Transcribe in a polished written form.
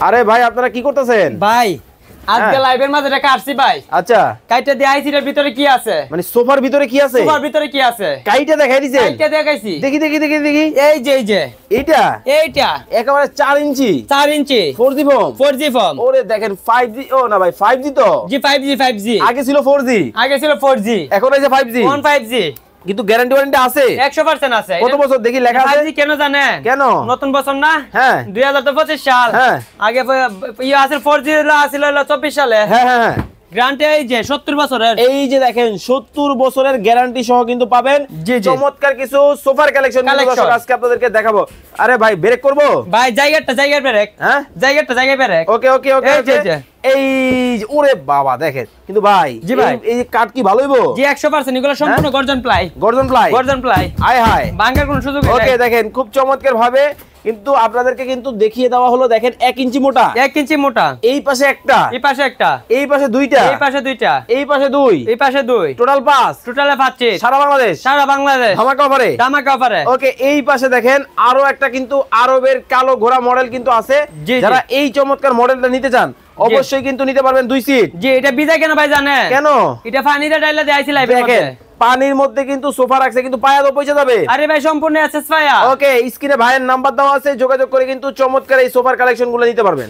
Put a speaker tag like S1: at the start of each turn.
S1: আরে ভাই আপনারা কি করতেছেন?
S2: ভাই আজকে লাইভের মাঝে এটা কাটছি ভাই।
S1: আচ্ছা
S2: কাইটা দিয়ে আইছি এর ভিতরে কি আছে?
S1: মানে সোফার ভিতরে কি আছে?
S2: সোফার ভিতরে কি আছে?
S1: কাইটা দেখাই দিছেন?
S2: কাইটা দেখাইছি।
S1: দেখি দেখি দেখি দেখি।
S2: এই যে এইটা
S1: একেবারে 4 ইঞ্চি
S2: 4 ইঞ্চি
S1: 4G ফোম।
S2: 4G form.
S1: ওরে দেখেন 5G। ও না ভাই 5G তো।
S2: জি 5G
S1: আগে ছিল 4G।
S2: আগে ছিল 4G
S1: এখন এই যে 5G।
S2: 5G
S1: কিন্তু গ্যারান্টি ওয়ারেন্টি আছে
S2: 100% আছে।
S1: কত বছর দেখি লেখা আছে?
S2: 5G কেন জানেন?
S1: কেন?
S2: নতুন বছর না?
S1: হ্যাঁ
S2: 2025 সাল।
S1: হ্যাঁ
S2: আগে আছে 4G আছিল 24 সালে।
S1: হ্যাঁ হ্যাঁ
S2: গ্যারান্টি এই যে 70 বছরের।
S1: এই যে দেখেন 70 বছরের গ্যারান্টি সহ কিন্তু পাবেন।
S2: জি।
S1: চমৎকার কিছু সোফার কালেকশন আজকে আপনাদেরকে দেখাবো। আরে ভাই ব্রেক করব
S2: ভাই জায়গার ব্রেক। হ্যাঁ জায়গার ব্রেক।
S1: ওকে ওকে ওকে
S2: এই যে
S1: এই ওরে বাবা দেখেন কিন্তু ভাই
S2: জি ভাই
S1: এই কাট কি ভালো হইবো?
S2: জি 100% এগুলো সম্পূর্ণ গর্জন প্লাই। গর্জন প্লাই
S1: আয় হায়
S2: ভাঙার কোনো সুযোগ নেই।
S1: ওকে দেখেন খুব চমৎকার ভাবে কিন্তু আপনাদেরকে কিন্তু দেখিয়ে দেওয়া হলো। দেখেন 1 ইঞ্চি মোটা
S2: 1 ইঞ্চি মোটা।
S1: এই পাশে একটা
S2: এই পাশে একটা
S1: এই পাশে দুইটা
S2: এই পাশে দুইটা
S1: এই পাশে দুই
S2: এই পাশে দুই
S1: টোটাল 5
S2: টোটালে 5
S1: সারা বাংলাদেশ ধামাকা অফারে
S2: ধামাকা অফারে।
S1: ওকে এই পাশে দেখেন আরো একটা কিন্তু আরবের কালো ঘোড়া মডেল কিন্তু আছে। যারা এই চমৎকার মডেলটা নিতে চান অবশ্যই কিন্তু নিতে পারবেন 2 সিট।
S2: জি এটা বিজা কেন ভাই জানেন?
S1: কেন?
S2: এটা পানিতে ডাইলা দেয়াইছি লাইভের মধ্যে।
S1: পানির মধ্যে কিন্তু সোফা রাখছে কিন্তু পায়া তো পয়সা যাবে।
S2: আরে ভাই সম্পূর্ণ এসএস পায়া।
S1: ওকে স্ক্রিনে ভাইয়ের নাম্বার দেওয়া আছে, যোগাযোগ করে কিন্তু চমৎকার এই সোফার কালেকশন গুলো নিতে পারবেন।